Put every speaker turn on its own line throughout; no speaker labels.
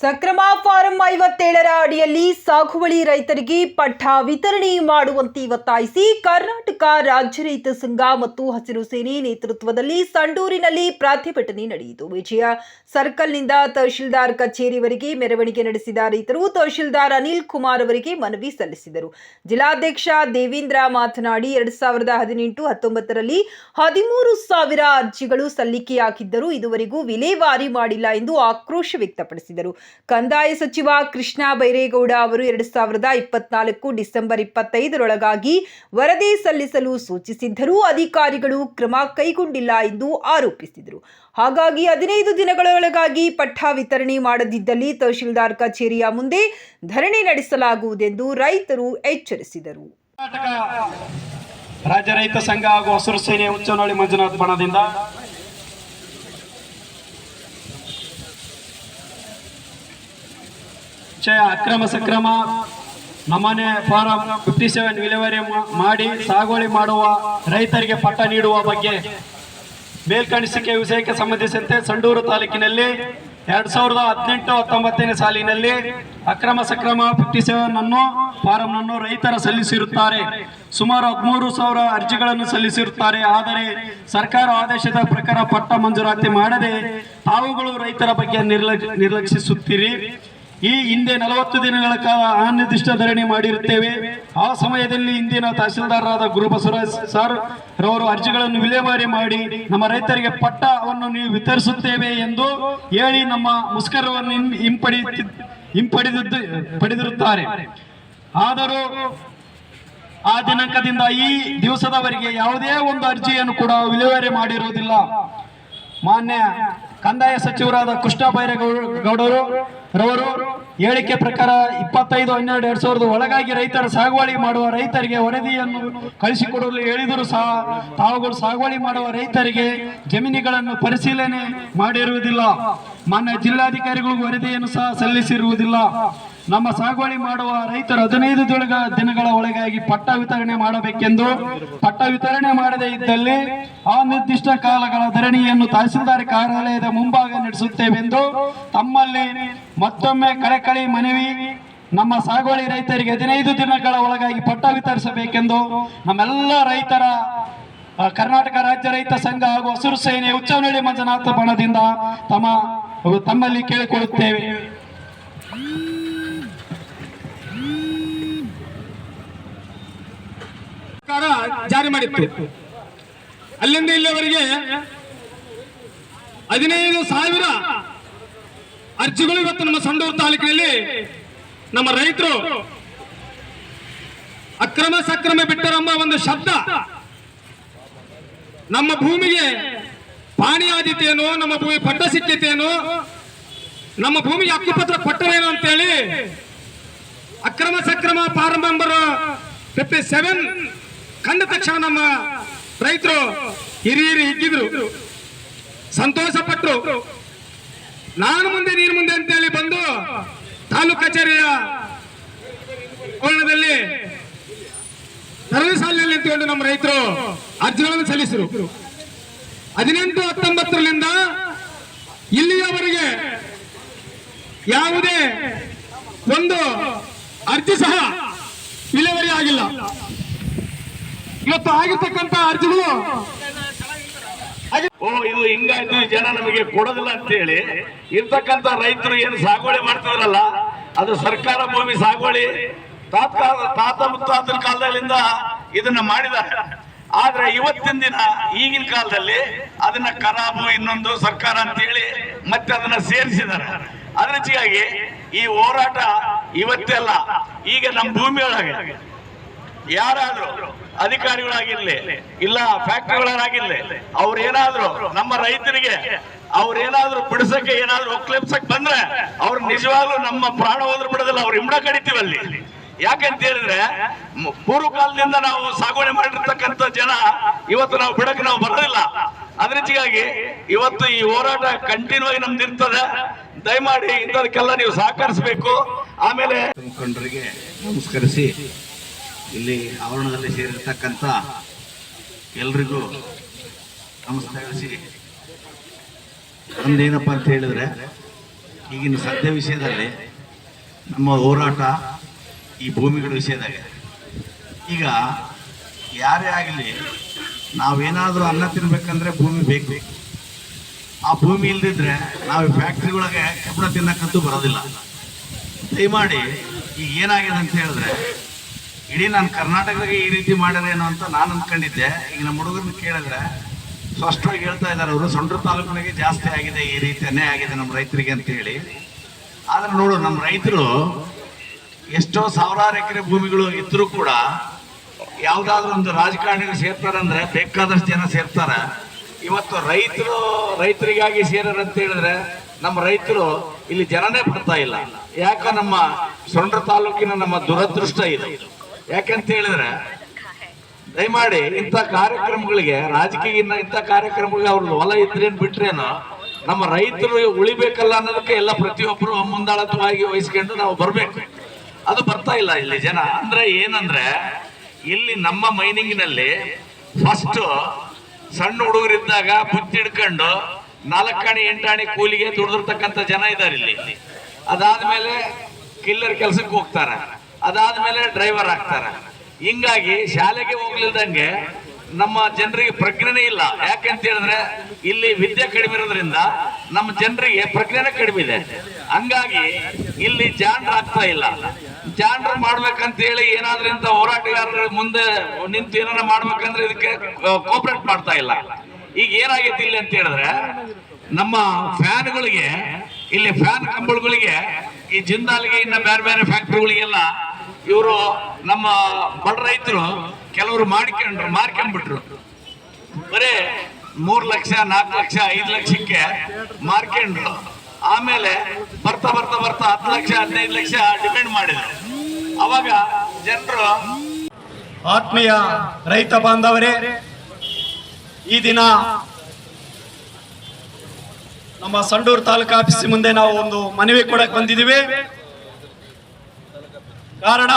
ಸಕ್ರಮ form 57ರ ಅಡಿಯಲ್ಲಿ ಸಾಗುವಳಿ ರೈತರಿಗೆ ಪಟ್ಟ ವಿತರಣೆ ಮಾಡುವಂತೆ ಒತ್ತಾಯಿಸಿ ಕರ್ನಾಟಕ ರಾಜ್ಯ ರೈತ ಸಂಘ ಮತ್ತು ಹಸಿರು ಸೇನೆ ನೇತೃತ್ವದಲ್ಲಿ ಸಂಡೂರಿನಲ್ಲಿ ಪ್ರತಿಭಟನೆ ನಡೆಯಿತು. ವಿಜಯ ಸರ್ಕಲ್ನಿಂದ ತಹಶೀಲ್ದಾರ್ ಕಚೇರಿವರೆಗೆ ಮೆರವಣಿಗೆ ನಡೆಸಿದ ರೈತರು ತಹಶೀಲ್ದಾರ್ ಅನಿಲ್ ಕುಮಾರ್ ಅವರಿಗೆ ಮನವಿ ಸಲ್ಲಿಸಿದರು. ಜಿಲ್ಲಾಧ್ಯಕ್ಷ ದೇವೇಂದ್ರ ಮಾತನಾಡಿ 2018-19ರಲ್ಲಿ 13,000 ಅರ್ಜಿಗಳು ಸಲ್ಲಿಕೆಯಾಗಿದ್ದರೂ ಇದುವರೆಗೂ ವಿಲೇವಾರಿ ಮಾಡಿಲ್ಲ ಎಂದು ಆಕ್ರೋಶ ವ್ಯಕ್ತಪಡಿಸಿದರು. ಕಂದಾಯ ಸಚಿವ ಕೃಷ್ಣ ಬೈರೇಗೌಡ ಅವರು 2024 ಡಿಸೆಂಬರ್ 25ರೊಳಗಾಗಿ ವರದಿ ಸಲ್ಲಿಸಲು ಸೂಚಿಸಿದ್ದರೂ ಅಧಿಕಾರಿಗಳು ಕ್ರಮ ಕೈಗೊಂಡಿಲ್ಲ ಎಂದು ಆರೋಪಿಸಿದರು. ಹಾಗಾಗಿ 15 ದಿನಗಳೊಳಗಾಗಿ ಪಟ್ಟ ವಿತರಣೆ ಮಾಡದಿದ್ದಲ್ಲಿ ತಹಶೀಲ್ದಾರ್ ಕಚೇರಿಯ ಮುಂದೆ ಧರಣಿ ನಡೆಸಲಾಗುವುದೆಂದು ರೈತರು ಎಚ್ಚರಿಸಿದರು.
ರಾಜ್ಯ ರೈತ ಸಂಘ ಹಾಗೂ ಹಸಿರು ಸೇನೆ ಉಚ್ಚನಹಳ್ಳಿ ಮಂಜುನಾಥ್ ಬಣದಿಂದ ಅಕ್ರಮ ಸಕ್ರಮ ನಮೂನೆ ಫಾರಂ 57 ವಿಲೇವಾರಿ ಮಾಡಿ ಸಾಗುವಳಿ ಮಾಡುವ ರೈತರಿಗೆ ಪಟ್ಟ ನೀಡುವ ಬಗ್ಗೆ ಮೇಲ್ಕಾಣಿಸಿಕೆ ವಿಷಯಕ್ಕೆ ಸಂಬಂಧಿಸಿದಂತೆ ಸಂಡೂರು ತಾಲೂಕಿನಲ್ಲಿ 2018-19ನೇ ಸಾಲಿನಲ್ಲಿ ಅಕ್ರಮ ಸಕ್ರಮ 57 ಅನ್ನು ಫಾರಂ ಅನ್ನು ರೈತರ ಸಲ್ಲಿಸಿರುತ್ತಾರೆ. ಸುಮಾರು 13,000 ಅರ್ಜಿಗಳನ್ನು ಸಲ್ಲಿಸಿರುತ್ತಾರೆ. ಆದರೆ ಸರ್ಕಾರ ಆದೇಶದ ಪ್ರಕಾರ ಪಟ್ಟ ಮಂಜೂರಾತಿ ಮಾಡದೆ ತಾವುಗಳು ರೈತರ ಬಗ್ಗೆ ನಿರ್ಲಕ್ಷಿಸುತ್ತೀರಿ. ಈ ಹಿಂದೆ 40 ದಿನಗಳ ಕಾಲ ಅನಿರ್ದಿಷ್ಟ ಧರಣಿ ಮಾಡಿರುತ್ತೇವೆ. ಆ ಸಮಯದಲ್ಲಿ ಇಂದಿನ ತಹಸೀಲ್ದಾರರಾದ ಗುರುಬಸವರಾಜ್ ಸರ್ ರವರು ಅರ್ಜಿಗಳನ್ನು ವಿಲೇವಾರಿ ಮಾಡಿ ನಮ್ಮ ರೈತರಿಗೆ ಪಟ್ಟವನ್ನು ನೀವು ವಿತರಿಸುತ್ತೇವೆ ಎಂದು ಹೇಳಿ ನಮ್ಮ ಮುಷ್ಕರವನ್ನು ಪಡೆದಿರುತ್ತಾರೆ. ಆದರೂ ಆ ದಿನಾಂಕದಿಂದ ಈ ದಿವಸದವರೆಗೆ ಯಾವುದೇ ಒಂದು ಅರ್ಜಿಯನ್ನು ಕೂಡ ವಿಲೇವಾರಿ ಮಾಡಿರುವುದಿಲ್ಲ. ಮಾನ್ಯ ಕಂದಾಯ ಸಚಿವರಾದ ಕೃಷ್ಣ ಬೈರೇಗೌಡರು ರವರು ಹೇಳಿಕೆ ಪ್ರಕಾರ 25/12/2000 ಒಳಗಾಗಿ ರೈತರ ಸಾಗುವಳಿ ಮಾಡುವ ರೈತರಿಗೆ ವರದಿಯನ್ನು ಕಳಿಸಿಕೊಡಲು ಹೇಳಿದರೂ ಸಹ ತಾವುಗಳು ಸಾಗುವಳಿ ಮಾಡುವ ರೈತರಿಗೆ ಜಮೀನುಗಳನ್ನು ಪರಿಶೀಲನೆ ಮಾಡಿರುವುದಿಲ್ಲ. ಮಾನ್ಯ ಜಿಲ್ಲಾಧಿಕಾರಿಗಳು ವರದಿಯನ್ನು ಸಹ ಸಲ್ಲಿಸಿರುವುದಿಲ್ಲ. ನಮ್ಮ ಸಾಗುವಳಿ ಮಾಡುವ ರೈತರು 15 ದಿನಗಳ ಒಳಗಾಗಿ ಪಟ್ಟ ವಿತರಣೆ ಮಾಡಬೇಕೆಂದು, ಪಟ್ಟ ವಿತರಣೆ ಮಾಡದೇ ಇದ್ದಲ್ಲಿ ಅನಿರ್ದಿಷ್ಟ ಕಾಲಗಳ ಧರಣಿಯನ್ನು ತಹಸೀಲ್ದಾರ್ ಕಾರ್ಯಾಲಯದ ಮುಂಭಾಗ ನಡೆಸುತ್ತೇವೆಂದು ತಮ್ಮಲ್ಲಿ ಮತ್ತೊಮ್ಮೆ ಕಳಕಳಿ ಮನವಿ. ನಮ್ಮ ಸಾಗುವಳಿ ರೈತರಿಗೆ 15 ದಿನಗಳ ಒಳಗಾಗಿ ಪಟ್ಟ ವಿತರಿಸಬೇಕೆಂದು ನಮ್ಮೆಲ್ಲ ರೈತರ ಕರ್ನಾಟಕ ರಾಜ್ಯ ರೈತ ಸಂಘ ಹಾಗೂ ಹಸಿರು ಸೇನೆ ಉಚ್ಚನಹಳ್ಳಿ ಮಂಜುನಾಥ ಬಣದಿಂದ ತಮ್ಮಲ್ಲಿ ಕೇಳಿಕೊಳ್ಳುತ್ತೇವೆ.
ಜಾರಿ ಮಾಡಿತ್ತು. ಅಲ್ಲಿಂದ ಇಲ್ಲಿವರೆಗೆ 15,000 ಅರ್ಜಿಗಳು ಇವತ್ತು ನಮ್ಮ ಸಂಡೂರು ತಾಲೂಕಿನಲ್ಲಿ ನಮ್ಮ ರೈತರು ಅಕ್ರಮ ಸಕ್ರಮ ಬಿಟ್ಟರೆಂಬ ಒಂದು ಶಬ್ದ ನಮ್ಮ ಭೂಮಿಗೆ ಪಾಣಿ ಆದಿತೇನು, ನಮ್ಮ ಭೂಮಿ ಪಟ್ಟ ಸಿಕ್ಕಿತೇನು, ನಮ್ಮ ಭೂಮಿಗೆ ಹಕ್ಕುಪತ್ರ ಕೊಟ್ಟರೇನು ಅಂತೇಳಿ ಅಕ್ರಮ ಸಕ್ರಮ ಫಾರಂ ನಂಬರ್ 57 ಕಂಡ ತಕ್ಷಣ ನಮ್ಮ ರೈತರು ಹಿರಿಯರು ಹಿಗ್ಗಿದ್ರು, ಸಂತೋಷ ಪಟ್ಟರು. ನಾನು ಮುಂದೆ ನೀನು ಮುಂದೆ ಅಂತೇಳಿ ಬಂದು ತಾಲೂಕು ಕಚೇರಿಯ ಕೋಣದಲ್ಲಿ ಸರಳ ಸಾಲಿನಲ್ಲಿ ನಿಂತುಕೊಂಡು ನಮ್ಮ ರೈತರು ಅರ್ಜಿಗಳನ್ನು ಸಲ್ಲಿಸಿದರು. 18-19ರಿಂದ ಇಲ್ಲಿಯವರೆಗೆ ಯಾವುದೇ ಒಂದು ಅರ್ಜಿ ಸಹ ವಿಲೇವಾರಿ ಆಗಿಲ್ಲ. ಇವತ್ತು ಆಗಿರ್ತಕ್ಕಂಥ ಅರ್ಜಿಗಳು
ಇದು ಹಿಂಗಾಯ್ತು, ಜನ ನಮಗೆ ಕೊಡೋದಿಲ್ಲ ಅಂತ ಹೇಳಿ ಇರ್ತಕ್ಕಂಥ ರೈತರು ಏನು ಸಾಗುವಳಿ ಮಾಡ್ತಿದ್ರಲ್ಲ, ಅದು ಸರ್ಕಾರ ಭೂಮಿ ಸಾಗುವಳಿ ತಾತ ಮುತ್ತಾತನ ಕಾಲದಲ್ಲಿಂದ ಇದನ್ನ ಮಾಡಿದ್ದಾರೆ. ಆದ್ರೆ ಇವತ್ತಿನ ದಿನ ಈಗಿನ ಕಾಲದಲ್ಲಿ ಅದನ್ನ ಖರಾಬು ಇನ್ನೊಂದು ಸರ್ಕಾರ ಅಂತ ಹೇಳಿ ಮತ್ತೆ ಅದನ್ನ ಸೇರಿಸಿದ್ದಾರೆ. ಅದ್ರ ಹೆಚ್ಚಿಗಾಗಿ ಈ ಹೋರಾಟ ಇವತ್ತೆಲ್ಲ ಈಗ ನಮ್ಮ ಭೂಮಿಯೊಳಗೆ ಯಾರಾದ್ರೂ ಅಧಿಕಾರಿಗಳಾಗಿರ್ಲಿ ಇಲ್ಲ ಫ್ಯಾಕ್ಟರಿಗಳಾಗಿರ್ಲಿ ಅವ್ರೇನಾದ್ರೂ ನಮ್ಮ ರೈತರಿಗೆ ಅವ್ರೇನಾದ್ರೂ ಬಿಡಿಸಕ್ಕೆ ಏನಾದ್ರೂ ಒಕ್ಲೆಪ್ಸಕ್ ಬಂದ್ರೆ ಅವ್ರು ನಿಜವಾಗ್ಲೂ ನಮ್ಮ ಪ್ರಾಣ ಹೋದ್ರು ಬಿಡೋದಿಲ್ಲ, ಅವ್ರು ಹಿಂಬಡ ಕಡಿತೀವಲ್ಲಿ. ಯಾಕಂತ ಹೇಳಿದ್ರೆ ಪೂರ್ವ ಕಾಲದಿಂದ ನಾವು ಸಾಗುವಳಿ ಮಾಡಿರ್ತಕ್ಕಂಥ ಜನ ಇವತ್ತು ನಾವು ಬಿಡಕ್ಕೆ ನಾವು ಬರೋದಿಲ್ಲ. ಅದ್ರ ಹೆಚ್ಚಿಗಾಗಿ ಇವತ್ತು ಈ ಹೋರಾಟ ಕಂಟಿನ್ಯೂ ಆಗಿ ನಮ್ದು ಇರ್ತದೆ. ದಯಮಾಡಿ ಇಂಥದಕ್ಕೆಲ್ಲ ನೀವು ಸಹಕರಿಸಬೇಕು. ಆಮೇಲೆ
ಮುಖಂಡರಿಗೆ ನಮಸ್ಕರಿಸಿ ಇಲ್ಲಿ ಆವರಣದಲ್ಲಿ ಸೇರಿರ್ತಕ್ಕಂಥ ಎಲ್ರಿಗೂ ನಮಸ್ಕರಿಸಿ, ನಮ್ದೇನಪ್ಪ ಅಂತ ಹೇಳಿದ್ರೆ ಈಗಿನ ಸದ್ಯ ವಿಷಯದಲ್ಲಿ ನಮ್ಮ ಹೋರಾಟ ಈ ಭೂಮಿಗಳ ವಿಷಯದಾಗ. ಈಗ ಯಾರೇ ಆಗಲಿ, ನಾವೇನಾದರೂ ಅನ್ನ ತಿನ್ಬೇಕಂದ್ರೆ ಭೂಮಿ ಬೇಕು. ಆ ಭೂಮಿ ಇಲ್ದಿದ್ರೆ ನಾವು ಫ್ಯಾಕ್ಟ್ರಿಗಳಿಗೆ ಕಬ್ಬಣ ತಿನ್ನಕ್ಕಂತೂ ಬರೋದಿಲ್ಲ. ದಯಮಾಡಿ ಈಗ ಏನಾಗಿದೆ ಅಂತ ಹೇಳಿದ್ರೆ, ಇಡೀ ನಾನು ಕರ್ನಾಟಕದಾಗ ಈ ರೀತಿ ಮಾಡಿದ್ರೇನೋ ಅಂತ ನಾನು ಅಂದ್ಕೊಂಡಿದ್ದೆ. ಈಗ ನಮ್ಮ ಹುಡುಗರನ್ನ ಕೇಳಿದ್ರೆ ಸ್ಪಷ್ಟವಾಗಿ ಹೇಳ್ತಾ ಇದ್ದಾರೆ ಅವರು, ಸೊಂಡ್ರ ತಾಲೂಕಿನಾಗೆ ಜಾಸ್ತಿ ಆಗಿದೆ, ಈ ರೀತಿಯೇ ಆಗಿದೆ ನಮ್ಮ ರೈತರಿಗೆ ಅಂತ ಹೇಳಿ. ಆದ್ರೆ ನೋಡು, ನಮ್ಮ ರೈತರು ಎಷ್ಟೋ ಸಾವಿರಾರು ಎಕರೆ ಭೂಮಿಗಳು ಇದ್ರೂ ಕೂಡ ಯಾವುದಾದ್ರೂ ಒಂದು ರಾಜಕಾರಣಿಗಳು ಸೇರ್ತಾರಂದ್ರೆ ಬೇಕಾದಷ್ಟು ಜನ ಸೇರ್ತಾರೆ. ಇವತ್ತು ರೈತರಿಗಾಗಿ ಸೇರಾರಂತ ಹೇಳಿದ್ರೆ ನಮ್ಮ ರೈತರು ಇಲ್ಲಿ ಜನನೇ ಬರ್ತಾ ಇಲ್ಲ. ಯಾಕ ನಮ್ಮ ಸೊಂಡ್ರ ತಾಲೂಕಿನ ನಮ್ಮ ದುರದೃಷ್ಟ ಇದೆ. ಯಾಕಂತ ಹೇಳಿದ್ರೆ, ದಯಮಾಡಿ ಇಂಥ ಕಾರ್ಯಕ್ರಮಗಳಿಗೆ, ರಾಜಕೀಯ ಇಂಥ ಕಾರ್ಯಕ್ರಮಗಳಿಗೆ ಅವ್ರದ್ದು ಹೊಲ ಇದ್ರೇನು ಬಿಟ್ರೇನು, ನಮ್ಮ ರೈತರು ಉಳಿಬೇಕಲ್ಲ ಅನ್ನೋದಕ್ಕೆ ಎಲ್ಲ ಪ್ರತಿಯೊಬ್ಬರು ಮುಂದಾಳತ್ವವಾಗಿ ವಹಿಸ್ಕೊಂಡು ನಾವು ಬರ್ಬೇಕು. ಅದು ಬರ್ತಾ ಇಲ್ಲ ಇಲ್ಲಿ ಜನ. ಅಂದ್ರೆ ಏನಂದ್ರೆ, ಇಲ್ಲಿ ನಮ್ಮ ಮೈನಿಂಗ್ನಲ್ಲಿ ಫಸ್ಟ್ ಸಣ್ಣ ಹುಡುಗರಿದ್ದಾಗ ಬುತ್ತಿ ಹಿಡ್ಕೊಂಡು 4 ಆಣೆ 8 ಆಣೆ ಕೂಲಿಗೆ ದುಡಿದಿರ್ತಕ್ಕಂಥ ಜನ ಇದ್ದಾರೆ ಇಲ್ಲಿ. ಅದಾದ್ಮೇಲೆ ಕಿಲ್ಲರ್ ಕೆಲ್ಸಕ್ಕೆ ಹೋಗ್ತಾರೆ, ಅದಾದ್ಮೇಲೆ ಡ್ರೈವರ್ ಆಗ್ತಾರೆ. ಹಿಂಗಾಗಿ ಶಾಲೆಗೆ ಹೋಗ್ಲಿಲ್ದಂಗೆ ನಮ್ಮ ಜನರಿಗೆ ಪ್ರಜ್ಞೆನೇ ಇಲ್ಲ. ಯಾಕೆಂತ ಹೇಳಿದ್ರೆ ಇಲ್ಲಿ ವಿದ್ಯೆ ಕಡಿಮೆ ಇರೋದ್ರಿಂದ ನಮ್ಮ ಜನರಿಗೆ ಪ್ರಜ್ಞೆನೇ ಕಡಿಮೆ ಇದೆ. ಹಂಗಾಗಿ ಇಲ್ಲಿ ಜಾಂಡ್ರ ಆಗ್ತಾ ಇಲ್ಲ. ಜಾಂಡ್ರ ಮಾಡ್ಬೇಕಂತ ಹೇಳಿ ಏನಾದ್ರೂ ಇಂಥ ಹೋರಾಟಗಾರರ ಮುಂದೆ ನಿಂತು ಏನಾರ ಮಾಡ್ಬೇಕಂದ್ರೆ ಇದಕ್ಕೆ ಕೋಪರೇಟ್ ಮಾಡ್ತಾ ಇಲ್ಲ. ಈಗ ಏನಾಗೈತಿ ಇಲ್ಲಿ ಅಂತ ಹೇಳಿದ್ರೆ, ನಮ್ಮ ಫ್ಯಾನ್ಗಳಿಗೆ, ಇಲ್ಲಿ ಫ್ಯಾನ್ ಕಂಬಳುಗಳಿಗೆ, ಈ ಜಿಂದಾಲ್ಗೆ, ಇನ್ನ ಬೇರೆ ಬೇರೆ ಫ್ಯಾಕ್ಟ್ರಿಗಳಿಗೆಲ್ಲ ಇವರು ನಮ್ಮ ಬಡ ರೈತರು ಕೆಲವರು ಮಾರ್ಕೊಂಡ್ಬಿಟ್ರು. ಬರೇ 3 ಲಕ್ಷ 4 ಲಕ್ಷ 5 ಲಕ್ಷಕ್ಕೆ ಮಾರ್ಕೊಂಡ್ರು. ಆಮೇಲೆ ಬರ್ತಾ ಬರ್ತಾ ಬರ್ತಾ 10 ಲಕ್ಷ 15 ಲಕ್ಷ ಡಿಮ್ಯಾಂಡ್ ಮಾಡಿದ್ರು. ಅವಾಗ ಜನರು,
ಆತ್ಮೀಯ ರೈತ ಬಾಂಧವರೇ, ಈ ದಿನ ನಮ್ಮ ಸಂಡೂರು ತಾಲೂಕು ಆಫೀಸ್ ಮುಂದೆ ನಾವು ಒಂದು ಮನವಿ ಕೊಡಕ್ಕೆ ಬಂದಿದ್ದೀವಿ. ಕಾರಣ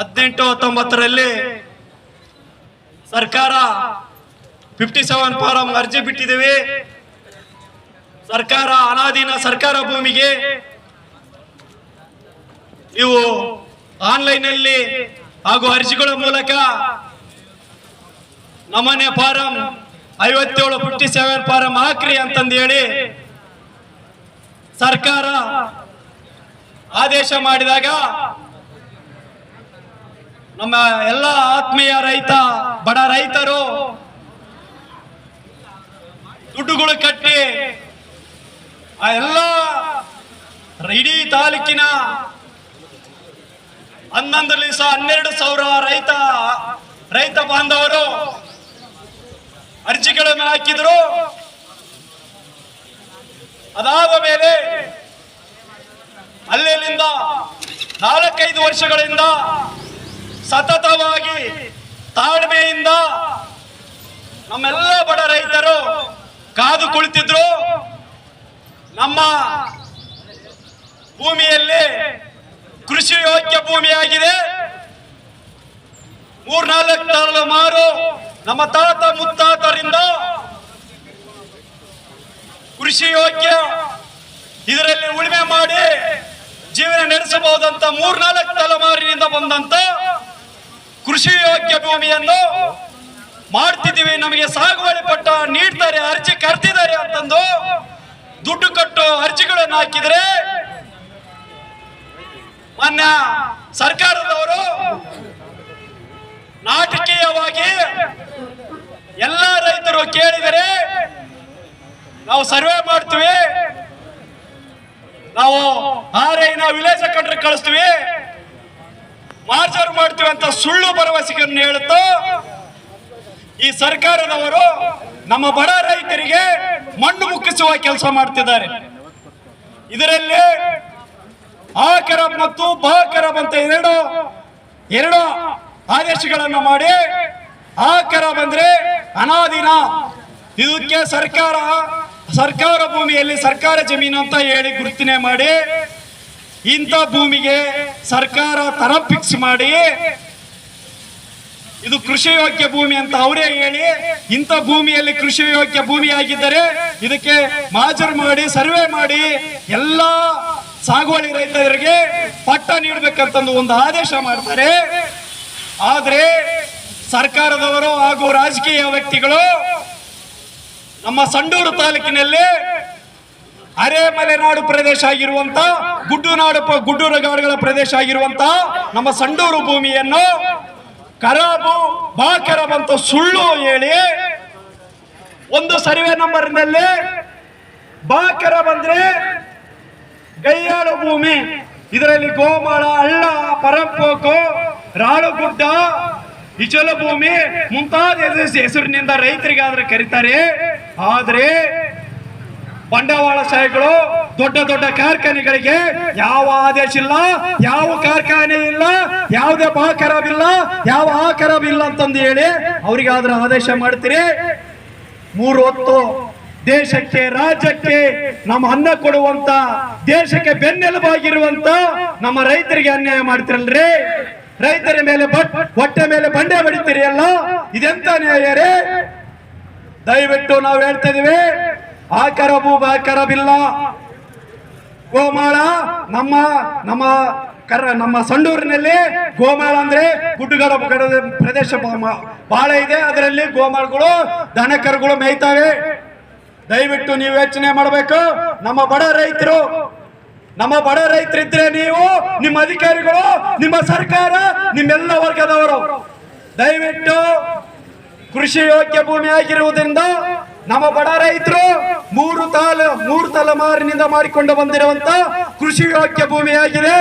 18-19ರಲ್ಲಿ ಸರ್ಕಾರ 57 ಫಾರಂ ಅರ್ಜಿ ಬಿಟ್ಟಿದ್ದೀವಿ. ಸರ್ಕಾರ ಅನಾಧೀನ ಸರ್ಕಾರ ಭೂಮಿಗೆ ನೀವು ಆನ್ಲೈನ್ನಲ್ಲಿ ಹಾಗೂ ಅರ್ಜಿಗಳ ಮೂಲಕ ನಮ್ಮನೆ ಫಾರಂ 57 ಫಾರಂ ಹಾಕ್ರಿ ಅಂತಂದು ಹೇಳಿ ಸರ್ಕಾರ ಆದೇಶ ಮಾಡಿದಾಗ ನಮ್ಮ ಎಲ್ಲ ಆತ್ಮೀಯ ಬಡ ರೈತರು ದುಡ್ಡುಗಳು ಕಟ್ಟಿ ಆ ಎಲ್ಲ ಇಡೀ ತಾಲೂಕಿನ 12,000 ರೈತ ಬಾಂಧವರು ಅರ್ಜಿಗಳನ್ನು ಹಾಕಿದ್ರು. ಅದಾದ ಮೇಲೆ ಅಲ್ಲಿಂದ 4-5 ವರ್ಷಗಳಿಂದ ಸತತವಾಗಿ ತಾಳ್ಮೆಯಿಂದ ನಮ್ಮೆಲ್ಲ ಬಡ ರೈತರು ಕಾದು ಕುಳಿತಿದ್ರು. ನಮ್ಮ ಭೂಮಿಯಲ್ಲಿ ಕೃಷಿ ಯೋಗ್ಯ ಭೂಮಿಯಾಗಿದೆ. 3-4 ತಲೆಮಾರು ನಮ್ಮ ತಾತ ಮುತ್ತಾತರಿಂದ ಕೃಷಿ ಯೋಗ್ಯ ಇದರಲ್ಲಿ ಉಳುಮೆ ಮಾಡಿ ಜೀವನ ನಡೆಸಬಹುದಂತ 3-4 ತಲೆಮಾರಿನಿಂದ ಬಂದಂತ ಕೃಷಿ ಯೋಗ್ಯ ಭೂಮಿಯನ್ನು ಮಾಡ್ತಿದ್ದೀವಿ. ನಮಗೆ ಸಾಗುವಳಿ ಪಟ್ಟ ನೀಡ್ತಾರೆ, ಅರ್ಜಿ ಕರ್ತಿದ್ದಾರೆ ಅಂತಂದು ದುಡ್ಡು ಕಟ್ಟು ಅರ್ಜಿಗಳನ್ನು ಹಾಕಿದ್ರೆ ಮಾನ್ಯ ಸರ್ಕಾರದವರು ನಾಟಕೀಯವಾಗಿ ಎಲ್ಲ ರೈತರು ಕೇಳಿದರೆ ನಾವು ಸರ್ವೆ ಮಾಡ್ತೀವಿ, ನಾವು ಆರೈನ ವಿಲೇಜ್ ಸೆಕ್ರೆಟರಿ ಕಳಿಸ್ತೀವಿ, ಮಾರ್ಜರ್ ಮಾಡ್ತೀವಿ ಅಂತ ಸುಳ್ಳು ಭರವಸೆಯನ್ನು ಹೇಳುತ್ತೋ ಈ ಸರ್ಕಾರದವರು ನಮ್ಮ ಬಡ ರೈತರಿಗೆ ಮಣ್ಣು ಮುಕ್ಕಿಸುವ ಕೆಲಸ ಮಾಡ್ತಿದ್ದಾರೆ. ಇದರಲ್ಲಿ ಆ ಕರಬ್ ಮತ್ತು ಬಾ ಕರಬ್ ಅಂತ ಎರಡು ಆದೇಶಗಳನ್ನು ಮಾಡಿ, ಆ ಕರಬ್ ಅಂದ್ರೆ ಅನಾದಿನ, ಇದಕ್ಕೆ ಸರ್ಕಾರ ಭೂಮಿಯಲ್ಲಿ ಸರ್ಕಾರ ಜಮೀನು ಅಂತ ಹೇಳಿ ಗುರುತಿನೆ ಮಾಡಿ ಇಂಥ ಭೂಮಿಗೆ ಸರ್ಕಾರ ತರ ಫಿಕ್ಸ್ ಮಾಡಿ ಇದು ಕೃಷಿ ಯೋಗ್ಯ ಭೂಮಿ ಅಂತ ಅವರೇ ಹೇಳಿ, ಇಂಥ ಭೂಮಿಯಲ್ಲಿ ಕೃಷಿ ಯೋಗ್ಯ ಭೂಮಿ ಆಗಿದ್ದರೆ ಇದಕ್ಕೆ ಮಾಜರ್ ಮಾಡಿ ಸರ್ವೆ ಮಾಡಿ ಎಲ್ಲ ಸಾಗುವಳಿ ರೈತರಿಗೆ ಪಟ್ಟ ನೀಡಬೇಕಂತಂದು ಒಂದು ಆದೇಶ ಮಾಡ್ತಾರೆ. ಆದ್ರೆ ಸರ್ಕಾರದವರು ಹಾಗೂ ರಾಜಕೀಯ ವ್ಯಕ್ತಿಗಳು ನಮ್ಮ ಸಂಡೂರು ತಾಲೂಕಿನಲ್ಲಿ ಅರೆಮಲೆನಾಡು ಪ್ರದೇಶ ಆಗಿರುವಂತ ಗುಡ್ಡಗಾಡುಗಳ ಪ್ರದೇಶ ಆಗಿರುವಂತ ನಮ್ಮ ಸಂಡೂರು ಭೂಮಿಯನ್ನು ಖರಾಬ್ ಅಂತ ಸುಳ್ಳು ಹೇಳಿ ಒಂದು ಸರ್ವೆ ನಂಬರ್ನಲ್ಲಿ ಖರಾಬ್ ಅಂದ್ರೆ ಗೈಯಾಳು ಭೂಮಿ, ಇದರಲ್ಲಿ ಗೋಮಾಳ, ಹಳ್ಳ, ಪರಂಪೋಕು, ರಾಳುಗುಡ್ಡ, ಇಚಲ ಭೂಮಿ ಮುಂತಾದ ಹೆಸರಿನಿಂದ ರೈತರಿಗಾದ್ರೆ ಕರೀತಾರೆ. ಆದ್ರೆ ಬಂಡವಾಳಶಾಹಿಗಳು ದೊಡ್ಡ ದೊಡ್ಡ ಕಾರ್ಖಾನೆಗಳಿಗೆ ಯಾವ ಆದೇಶ ಇಲ್ಲ, ಯಾವ ಕಾರ್ಖಾನೆ ಇಲ್ಲ, ಯಾವುದೇ ಖರಾಬ್ ಇಲ್ಲ, ಯಾವ ಖರಾಬ್ ಇಲ್ಲ ಅಂತಂದು ಹೇಳಿ ಅವರಿಗಾದ್ರೆ ಆದೇಶ ಮಾಡ್ತೀರಿ. 3 ಹೊತ್ತು ದೇಶಕ್ಕೆ, ರಾಜ್ಯಕ್ಕೆ ನಮ್ಮ ಅನ್ನ ಕೊಡುವಂತ, ದೇಶಕ್ಕೆ ಬೆನ್ನೆಲುಬಾಗಿರುವಂತ ನಮ್ಮ ರೈತರಿಗೆ ಅನ್ಯಾಯ ಮಾಡ್ತಿರಲ್ರಿ. ರೈತರ ಮೇಲೆ ಹೊಟ್ಟೆ ಮೇಲೆ ಬಂಡೆ ಬಡಿತೀರಿ ಅಲ್ಲ, ಇದೆಂತ ನ್ಯಾಯ ರೀ? ದಯವಿಟ್ಟು ನಾವು ಹೇಳ್ತಾ ಇದೀವಿ, ಖರಾಬಿಲ್ಲ. ಗೋಮಾಳ ನಮ್ಮ ಸಂಡೂರಿನಲ್ಲಿ ಗೋಮಾಳ ಅಂದ್ರೆ ಗುಡ್ಡಗಾಡು ಪ್ರದೇಶ ಬಹಳ ಇದೆ. ಅದರಲ್ಲಿ ಗೋಮಾಳಗಳು, ದನ ಕರುಗಳು ಮೇಯ್ತಾವೆ. ದಯವಿಟ್ಟು ನೀವು ಯೋಚನೆ ಮಾಡಬೇಕು. ನಮ್ಮ ಬಡ ರೈತರಿದ್ರೆ ನೀವು, ನಿಮ್ಮ ಅಧಿಕಾರಿಗಳು, ನಿಮ್ಮ ಸರ್ಕಾರ, ನಿಮ್ಮೆಲ್ಲ ವರ್ಗದವರು ದಯವಿಟ್ಟು ಕೃಷಿ ಯೋಗ್ಯ ಭೂಮಿ ಆಗಿರುವುದರಿಂದ ನಮ್ಮ ಬಡ ರೈತರು 3 ತಲೆಮಾರಿನಿಂದ ಮಾಡಿಕೊಂಡು ಬಂದಿರುವಂತ ಕೃಷಿ ಯೋಗ್ಯ ಭೂಮಿಯಾಗಿದೆ.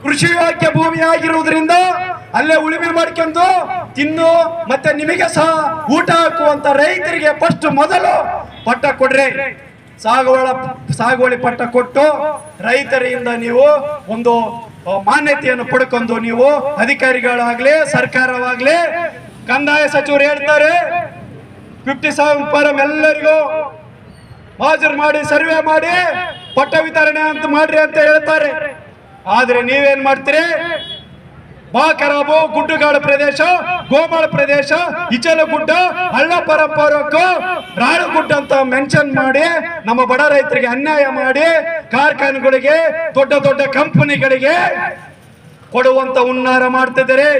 ಕೃಷಿ ಯೋಗ್ಯ ಭೂಮಿ ಆಗಿರುವುದರಿಂದ ಅಲ್ಲೇ ಉಳುಮೆ ಮಾಡ್ಕೊಂಡು ತಿನ್ನು ಮತ್ತೆ ನಿಮಗೆ ಸಹ ಊಟ ಹಾಕುವಂತ ರೈತರಿಗೆ ಫಸ್ಟ್ ಮೊದಲು ಪಟ್ಟ ಕೊಡ್ರಿ. ಸಾಗುವಳಿ ಪಟ್ಟ ಕೊಟ್ಟು ರೈತರಿಂದ ನೀವು ಒಂದು ಮಾನ್ಯತೆಯನ್ನು ಪಡ್ಕೊಂಡು, ನೀವು ಅಧಿಕಾರಿಗಳಾಗ್ಲಿ ಸರ್ಕಾರವಾಗ್ಲಿ, ಕಂದಾಯ ಸಚಿವರು ಹೇಳ್ತಾರೆ 50,000 ಫಾರಂ ಎಲ್ಲರಿಗೂ ಹಾಜರು ಮಾಡಿ ಸರ್ವೆ ಮಾಡಿ ಪಟ್ಟ ವಿತರಣೆ ಅಂತ ಮಾಡ್ರಿ ಅಂತ ಹೇಳ್ತಾರೆ. ಆದ್ರೆ ನೀವೇನ್ ಮಾಡ್ತೀರಿ? ಖರಾಬು, ಗುಡ್ಡಗಾಡು ಪ್ರದೇಶ, ಗೋಮಾಳ ಪ್ರದೇಶ, ಇಚಲಗುಡ್ಡ, ಹಳ್ಳ ಪರಂಪರಕ್ಕೂ ರಾಳುಗುಡ್ಡ ಅಂತ ಮೆನ್ಷನ್ ಮಾಡಿ ನಮ್ಮ ಬಡ ರೈತರಿಗೆ ಅನ್ಯಾಯ ಮಾಡಿ ಕಾರ್ಖಾನೆಗಳಿಗೆ, ದೊಡ್ಡ ದೊಡ್ಡ ಕಂಪನಿಗಳಿಗೆ ಕೊಡುವಂತ ಹುನ್ನಾರ ಮಾಡ್ತಿದ್ದಾರೆ.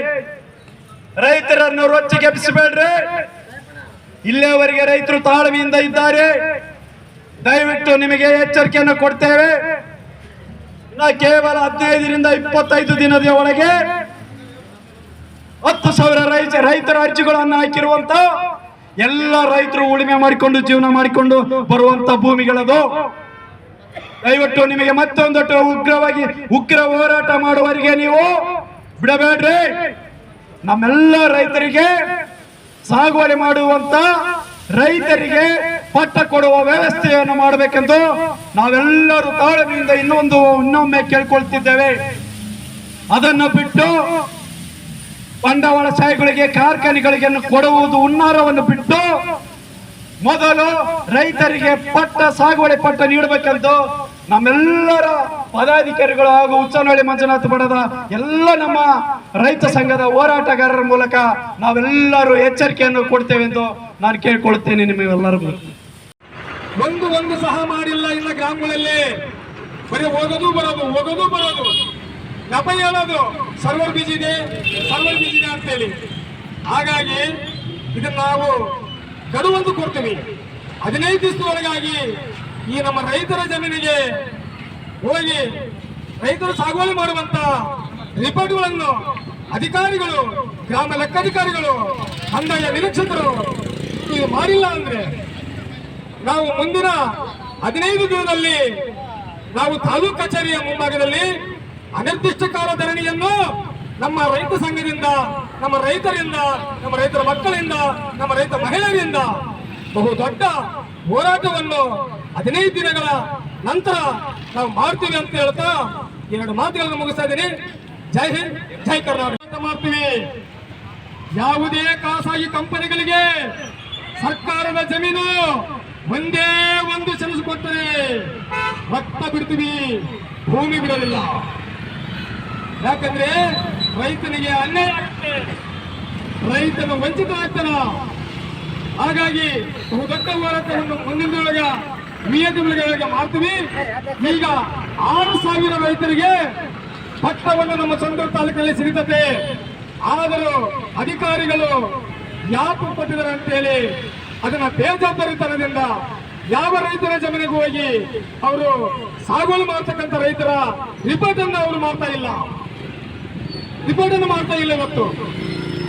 ರೈತರನ್ನು ರೊಚ್ಚಿಗೆಬ್ಬಿಸಬೇಡ್ರಿ. ಇಲ್ಲಿಯವರೆಗೆ ರೈತರು ತಾಳ್ಮೆಯಿಂದ ಇದ್ದಾರೆ. ದಯವಿಟ್ಟು ನಿಮಗೆ ಎಚ್ಚರಿಕೆಯನ್ನು ಕೊಡ್ತೇವೆ. ಕೇವಲ 15ರಿಂದ 25 ದಿನದ ಒಳಗೆ 10,000 ರೈತರ ಅರ್ಜಿಗಳನ್ನು ಹಾಕಿರುವಂತ ಎಲ್ಲ ರೈತರು ಉಳುಮೆ ಮಾಡಿಕೊಂಡು ಜೀವನ ಮಾಡಿಕೊಂಡು ಬರುವಂತ ಭೂಮಿಗಳದು. ದಯವಿಟ್ಟು ನಿಮಗೆ ಮತ್ತೊಂದಟ್ಟು ಉಗ್ರ ಹೋರಾಟ ಮಾಡುವವರಿಗೆ ನೀವು ಬಿಡಬೇಡ್ರಿ. ನಮ್ಮೆಲ್ಲ ರೈತರಿಗೆ, ಸಾಗುವಳಿ ಮಾಡುವಂತ ರೈತರಿಗೆ ಪಟ್ಟ ಕೊಡುವ ವ್ಯವಸ್ಥೆಯನ್ನು ಮಾಡಬೇಕೆಂದು ನಾವೆಲ್ಲರೂ ತಾಳ್ಮೆಯಿಂದ ಇನ್ನೊಮ್ಮೆ ಕೇಳ್ಕೊಳ್ತಿದ್ದೇವೆ. ಅದನ್ನು ಬಿಟ್ಟು ಬಂಡವಾಳಶಾಹಿಗಳಿಗೆ, ಕಾರ್ಖಾನೆಗಳಿಗೆ ಕೊಡುವುದು ಹುನ್ನಾರವನ್ನು ಬಿಟ್ಟು ಮೊದಲು ರೈತರಿಗೆ ಸಾಗುವಳಿ ಪಟ್ಟ ನೀಡಬೇಕೆಂದು ನಮ್ಮೆಲ್ಲರ ಪದಾಧಿಕಾರಿಗಳು ಹಾಗೂ ಉಚ್ಚನಹಳ್ಳಿ ಮಂಜುನಾಥ ಮಠದ ಎಲ್ಲ ನಮ್ಮ ರೈತ ಸಂಘದ ಹೋರಾಟಗಾರರ ಮೂಲಕ ನಾವೆಲ್ಲರೂ ಎಚ್ಚರಿಕೆಯನ್ನು ಕೊಡ್ತೇವೆ ಎಂದು ನಾನು ಕೇಳ್ಕೊಳ್ತೇನೆ. ನಿಮಗೆಲ್ಲರಿಗೂ
ಒಂದು ಸಹ ಮಾಡಿಲ್ಲ. ಇಲ್ಲ ಗ್ರಾಮಗಳಲ್ಲಿ ಬರೀ ಹೋಗೋದು ಬರೋದು ನೆಪ ಹೇಳೋದು, ಸರ್ವರ್ ಬಿಜಿ ಇದೆ ಅಂತೇಳಿ. ಹಾಗಾಗಿ ಇದನ್ನ ನಾವು ಗಡುವಂದು ಕೊಡ್ತೀವಿ. 15 ದಿವಸದೊಳಗಾಗಿ ಈ ನಮ್ಮ ರೈತರ ಜಮೀನಿಗೆ ಹೋಗಿ ರೈತರು ಸಾಗುವಳಿ ಮಾಡುವಂತ ರಿಪೋರ್ಟ್ಗಳನ್ನು ಅಧಿಕಾರಿಗಳು, ಗ್ರಾಮ ಲೆಕ್ಕಾಧಿಕಾರಿಗಳು, ಕಂದಾಯ ನಿರೀಕ್ಷಕರು ಇದು ಮಾಡಿಲ್ಲ ಅಂದ್ರೆ ನಾವು ಮುಂದಿನ 15 ದಿನದಲ್ಲಿ ನಾವು ತಾಲೂಕು ಕಚೇರಿಯ ಮುಂಭಾಗದಲ್ಲಿ ಅನಿರ್ದಿಷ್ಟ ಕಾಲ ಧರಣಿಯನ್ನು ನಮ್ಮ ರೈತ ಸಂಘದಿಂದ, ನಮ್ಮ ರೈತರಿಂದ, ನಮ್ಮ ರೈತರ ಮಕ್ಕಳಿಂದ, ನಮ್ಮ ರೈತ ಮಹಿಳೆಯರಿಂದ ಬಹು ದೊಡ್ಡ ಹೋರಾಟವನ್ನು 15 ದಿನಗಳ ನಂತರ ನಾವು ಮಾಡ್ತೀವಿ ಅಂತ ಹೇಳ್ತಾ 2 ಮಾತುಗಳನ್ನು ಮುಗಿಸ್ತಾ ಇದ್ದೀನಿ. ಜೈ ಹಿಂದ್, ಜೈ ಕರ್ನಾಟಕ. ಮಾಡ್ತೀವಿ. ಯಾವುದೇ ಖಾಸಗಿ ಕಂಪನಿಗಳಿಗೆ ಸರ್ಕಾರದ ಜಮೀನು ಒಂದೇ ಒಂದು ಸೆಣಸು ಕೊಟ್ಟರೆ ರಕ್ತ ಬಿಡ್ತೀವಿ, ಭೂಮಿ ಬಿಡಲಿಲ್ಲ. ಯಾಕಂದ್ರೆ ರೈತನಿಗೆ ಅನ್ಯಾಯ ಆಗುತ್ತೆ. ರೈತನ ವಂಚಿತರಾಗ್ತಾನ. ಹಾಗಾಗಿ ಬಹುದೊಡ್ಡ ಹೋರಾಟವನ್ನು ಮುಂದಿನ ವಿಎಡ್ಬ್ಲ್ಯೂಗಳಿಗೆ ಮಾಡ್ತೀವಿ. ಈಗ 6,000 ರೈತರಿಗೆ ಪಟ್ಟವನ್ನು ನಮ್ಮ ಸಂಡೂರು ತಾಲೂಕಿನಲ್ಲಿ ಸಿಗುತ್ತದೆ. ಆದರೂ ಅಧಿಕಾರಿಗಳು ಯಾಕೆ ಕೊಟ್ಟಿದ್ದಾರೆ ಅಂತೇಳಿ ಅದನ್ನ ಬೇಜವಾಬ್ದಾರಿತನದಿಂದ ಯಾವ ರೈತರ ಜಮೀನಿಗೆ ಹೋಗಿ ಅವರು ಸಾಗುವಳಿ ಮಾಡ್ತಕ್ಕಂಥ ರೈತರ ರಿಪೋರ್ಟ್ ಅನ್ನು ಅವರು ಮಾಡ್ತಾ ಇಲ್ಲ. ಇವತ್ತು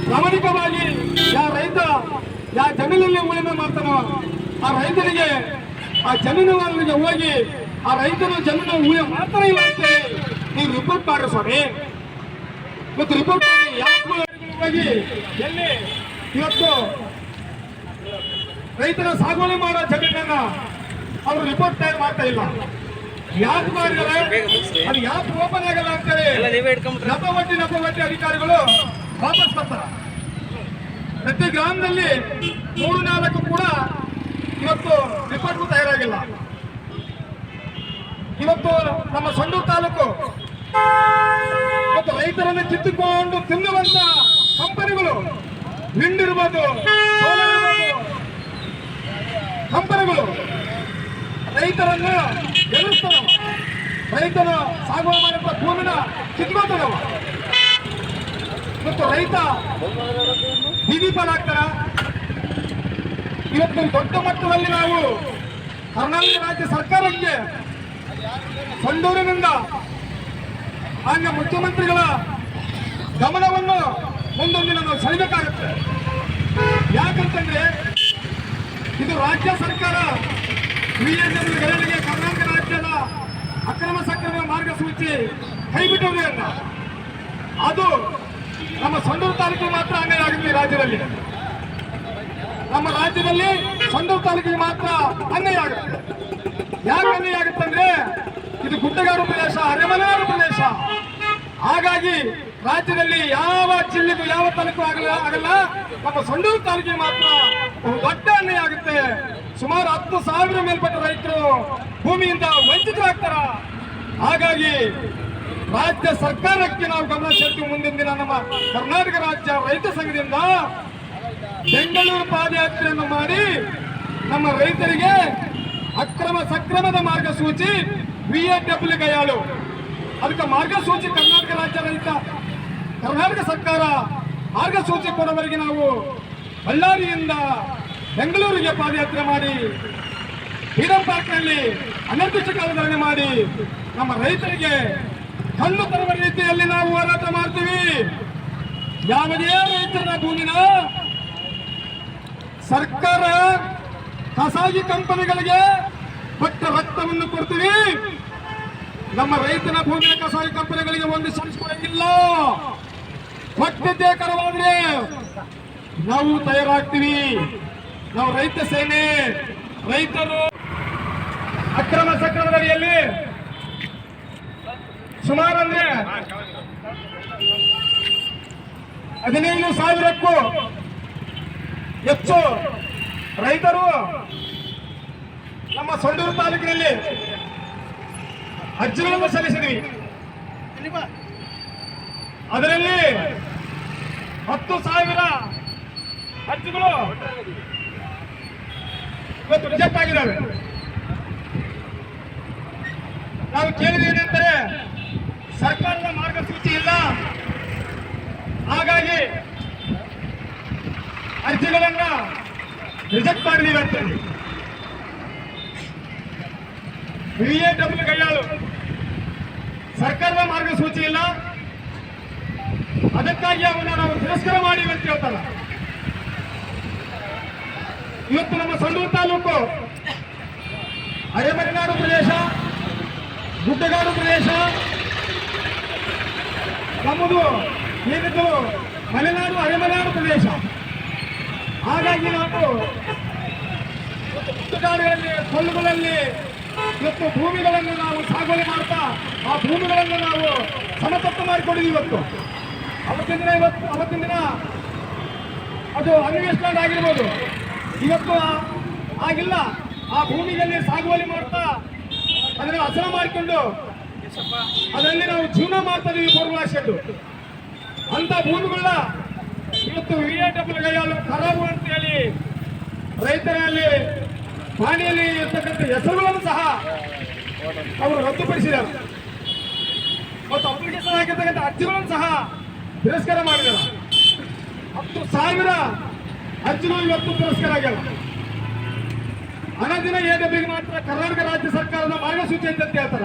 ಪ್ರಾಮಾಣಿಕವಾಗಿ ಯಾವ ರೈತ ಯಾವ ಜಮೀನಲ್ಲಿ ಉಳಿಮೆ ಮಾಡ್ತಾನೋ ಆ ರೈತನಿಗೆ ಆ ಜಮೀನುಗಳಿಗೆ ಹೋಗಿ ಆ ರೈತನ ಜಮೀನು ಉಳಿಮೆ ಮಾಡ್ತಾನೆ ಇಲ್ಲ ಅಂತೇಳಿ ನೀವು ರಿಪೋರ್ಟ್ ಮಾಡ್ರಿ ಸ್ವಾಮಿ. ಇವತ್ತು ರಿಪೋರ್ಟ್ ಮಾಡಿ ಯಾಕೆ ಹೋಗಿ ಎಲ್ಲಿ ಇವತ್ತು ರೈತರ ಸಾಗುವಳಿ ಮಾಡೋ ಜಮೀನನ್ನ ಅವರು ರಿಪೋರ್ಟ್ ತಯಾರು ಮಾಡ್ತಾ ಇಲ್ಲ. ಯಾಕೆ ಮಾಡಿದರೆ ಅದು ಯಾಕೆ ಓಪನ್ ಆಗಲ್ಲ ಅಂತೇಳಿ ನಪವಟ್ಟಿ ಅಧಿಕಾರಿಗಳು ವಾಪಸ್ ಬರ್ತಾರೆ. ಪ್ರತಿ ಗ್ರಾಮದಲ್ಲಿ 3-4 ಕೂಡ ಇವತ್ತು ರಿಪೋರ್ಟ್ ತಯಾರಾಗಿಲ್ಲ. ಇವತ್ತು ನಮ್ಮ ಸಂಡೂರು ತಾಲೂಕು ಇವತ್ತು ರೈತರನ್ನು ಕಿತ್ತುಕೊಂಡು ತಿನ್ನುವಂತ ಕಂಪನಿಗಳು ವಿಂಡ್ ಇರ್ಬೋದು, ಸೋಲಾರ್ ಇರ್ಬೋದು, ಕಂಪನಿಗಳು ರೈತರನ್ನು ಎದುರಿಸ್ತಾವ. ರೈತನ ಸಾಗುವ ಮಾಡುವ ಭೂಮಿನ ಕಿತ್ಕೊತಾನವ. ಇವತ್ತು ರೈತ ಬೀದಿ ಪಾಲಾಗ್ತಾರ. ಇವತ್ತು ದೊಡ್ಡ ಮಟ್ಟದಲ್ಲಿ ನಾವು ಕರ್ನಾಟಕ ರಾಜ್ಯ ಸರ್ಕಾರಕ್ಕೆ ಸಂಡೂರಿನಿಂದ ಮಾನ್ಯ ಮುಖ್ಯಮಂತ್ರಿಗಳ ಗಮನವನ್ನು ಮುಂದೊಂದಿನ ನಾವು ಸೆಳೆಯಬೇಕಾಗುತ್ತೆ. ಯಾಕಂತಂದ್ರೆ ಇದು ರಾಜ್ಯ ಸರ್ಕಾರ ವಿಎಸ್ಎಲ್ಗಳಿಗೆ ಕರ್ನಾಟಕ ರಾಜ್ಯದ ಅಕ್ರಮ ಸಕ್ರಮ ಮಾರ್ಗಸೂಚಿ ಕೈಬಿಟ್ಟುವುದರಿಂದ ಅದು ನಮ್ಮ ಸಂಡೂರು ತಾಲೂಕಿಗೆ ಮಾತ್ರ ಅನ್ಯಾಯ ಆಗುತ್ತೆ. ರಾಜ್ಯದಲ್ಲಿ ನಮ್ಮ ರಾಜ್ಯದಲ್ಲಿ ಸಂಡೂರು ತಾಲೂಕಿಗೆ ಮಾತ್ರ ಅನ್ಯಾಯ ಆಗುತ್ತೆ. ಯಾಕೆ ಅನ್ಯಾಯ ಆಗುತ್ತಂದ್ರೆ ಇದು ಗುಡ್ಡಗಾಡು ಪ್ರದೇಶ, ಅರೆಮಲೆನಾಡು ಪ್ರದೇಶ. ಹಾಗಾಗಿ ರಾಜ್ಯದಲ್ಲಿ ಯಾವ ಜಿಲ್ಲೆಗೂ ಯಾವ ತಾಲೂಕು ಆಗಲ್ಲ, ನಮ್ಮ ಸಂಡೂರು ತಾಲೂಕಿಗೆ ಮಾತ್ರ ದೊಡ್ಡ ಅನ್ಯಾಯ ಆಗುತ್ತೆ. ಸುಮಾರು 10,000 ಮೇಲ್ಪಟ್ಟ ರೈತರು ಭೂಮಿಯಿಂದ ವಂಚಿತರಾಗ್ತಾರ. ಹಾಗಾಗಿ ರಾಜ್ಯ ಸರ್ಕಾರಕ್ಕೆ ನಾವು ಗಮನ ಸೆಳೆದು ಮುಂದಿನ ದಿನ ನಮ್ಮ ಕರ್ನಾಟಕ ರಾಜ್ಯ ರೈತ ಸಂಘದಿಂದ ಬೆಂಗಳೂರು ಪಾದಯಾತ್ರೆಯನ್ನು ಮಾಡಿ ನಮ್ಮ ರೈತರಿಗೆ ಅಕ್ರಮ ಸಕ್ರಮದ ಮಾರ್ಗಸೂಚಿ ವಿಎಡ್ಬ್ಲ್ಯೂ ಕೈಯಾಳು ಅದಕ್ಕೆ ಮಾರ್ಗಸೂಚಿ ಕರ್ನಾಟಕ ರಾಜ್ಯ ರೈತ ಕರ್ನಾಟಕ ಸರ್ಕಾರ ಮಾರ್ಗಸೂಚಿ ಕೊಡುವವರೆಗೆ ನಾವು ಬಳ್ಳಾರಿಯಿಂದ ಬೆಂಗಳೂರಿಗೆ ಪಾದಯಾತ್ರೆ ಮಾಡಿ ಫ್ರೀಡಂ ಪಾರ್ಕ್ನಲ್ಲಿ ಅನಿರ್ದಿಷ್ಟಕಾಲಧರಣಿ ಮಾಡಿ ನಮ್ಮ ರೈತರಿಗೆ ಕಣ್ಣು ತರುವ ರೀತಿಯಲ್ಲಿ ನಾವು ಹೋರಾಟ ಮಾಡ್ತೀವಿ. ಯಾವುದೇ ರೈತರ ಭೂಮಿನ ಸರ್ಕಾರ ಖಾಸಗಿ ಕಂಪನಿಗಳಿಗೆ ಪಟ್ಟ ರಕ್ತವನ್ನು ಕೊಡ್ತೀವಿ. ನಮ್ಮ ರೈತನ ಭೂಮಿಯ ಖಾಸಗಿ ಕಂಪನಿಗಳಿಗೆ ಒಂದು ಸಂಸ್ಕೃತಿಲ್ಲ. ಕೊಟ್ಟಿದ್ದೇ ಕರವಾದ್ರೆ ನಾವು ತಯಾರಾಗ್ತೀವಿ. ನಾವು ರೈತ ಸೇನೆ. ರೈತರು ಅಕ್ರಮ ಸಕ್ರಮದಡಿಯಲ್ಲಿ ಸುಮಾರು ಅಂದ್ರೆ 15,000ಕ್ಕೂ ಹೆಚ್ಚು ರೈತರು ನಮ್ಮ ಸಂಡೂರು ತಾಲೂಕಿನಲ್ಲಿ ಅರ್ಜಿಗಳನ್ನು ಸಲ್ಲಿಸಿದ್ವಿ. ಅದರಲ್ಲಿ 10,000 ಅರ್ಜಿಗಳು ಇವತ್ತು ರಿಜೆಕ್ಟ್ ಆಗಿದ್ದಾವೆ. ನಾವು ಕೇಳಿದೇನೆಂದರೆ ಸರ್ಕಾರದ ಮಾರ್ಗಸೂಚಿ ಇಲ್ಲ, ಹಾಗಾಗಿ ಅರ್ಜಿಗಳನ್ನ ರಿಜೆಕ್ಟ್ ಮಾಡಿದೀವಿ ಅಂತೇಳಿ. ವಿಎಡ್ಬ್ಲ್ಯೂ ಕೈಯಾಳು ಸರ್ಕಾರದ ಮಾರ್ಗಸೂಚಿ ಇಲ್ಲ, ಅದಕ್ಕಾಗಿ ಅವನ್ನ ನಾವು ತಿರಸ್ಕಾರ ಮಾಡಿವಿ ಅಂತ ಹೇಳ್ತಾರ. ಇವತ್ತು ನಮ್ಮ ಸಂಡೂರು ತಾಲೂಕು ಅರೆಮಲೆನಾಡು ಪ್ರದೇಶ, ಗುಡ್ಡಗಾಡು ಪ್ರದೇಶ, ನಮ್ಮದು ಏನಿದ್ದು ಮಲೆನಾಡು ಅರೆಮಲೆನಾಡು ಪ್ರದೇಶ. ಹಾಗಾಗಿ ನಾವು ಗುಡ್ಡಗಾಡುಗಳಲ್ಲಿ ಕೊಲ್ಲುಗಳಲ್ಲಿ ಇವತ್ತು ಭೂಮಿಗಳನ್ನು ನಾವು ಸಾಗುವಳಿ ಮಾಡ್ತಾ ಆ ಭೂಮಿಗಳನ್ನು ನಾವು ಸಮತಟ್ಟು ಮಾಡಿಕೊಂಡಿದ್ದೀವಿ. ಅವತ್ತಿನ ದಿನ ಅದು ಅನ್ವೇಷಣೆ ಆಗಿರ್ಬೋದು, ಇವತ್ತು ಆಗಿಲ್ಲ. ಆ ಭೂಮಿಗಳಲ್ಲಿ ಸಾಗುವಳಿ ಮಾಡ್ತಾ ಅದನ್ನು ಹಸನ ಮಾಡಿಕೊಂಡು ಅದರಲ್ಲಿ ನಾವು ಜೀವನ ಮಾಡ್ತಾ ಇದೀವಿ. ಪೂರ್ವಾಶೆಂದು ಅಂತ ಭೂಮಿಗಳನ್ನ ಇವತ್ತು VAWಗಳು ಖರಾಬು ಅಂತೇಳಿ ರೈತರಲ್ಲಿ ಹಾನಿಯಲ್ಲಿ ಇರ್ತಕ್ಕಂಥ ಹೆಸರುಗಳನ್ನು ಸಹ ಅವರು ರದ್ದುಪಡಿಸಿದ್ದಾರೆ ಮತ್ತು ಅಪ್ಲಿಕೇಶನ್ ಹಾಕಿರ್ತಕ್ಕಂಥ ಅರ್ಜಿಗಳನ್ನು ಸಹ ತಿರಸ್ಕಾರ ಮಾಡಿದ್ದಾರೆ. 10,000 ಅರ್ಜಿಗಳು ಇವತ್ತು ತಿರಸ್ಕಾರ ಆಗ್ಯಾವ. ಹಣ ದಿನ AWಗೆ ಮಾತ್ರ ಕರ್ನಾಟಕ ರಾಜ್ಯ ಸರ್ಕಾರದ ಮಾರ್ಗಸೂಚಿ ಅಂತ ಹೇಳ್ತಾರ.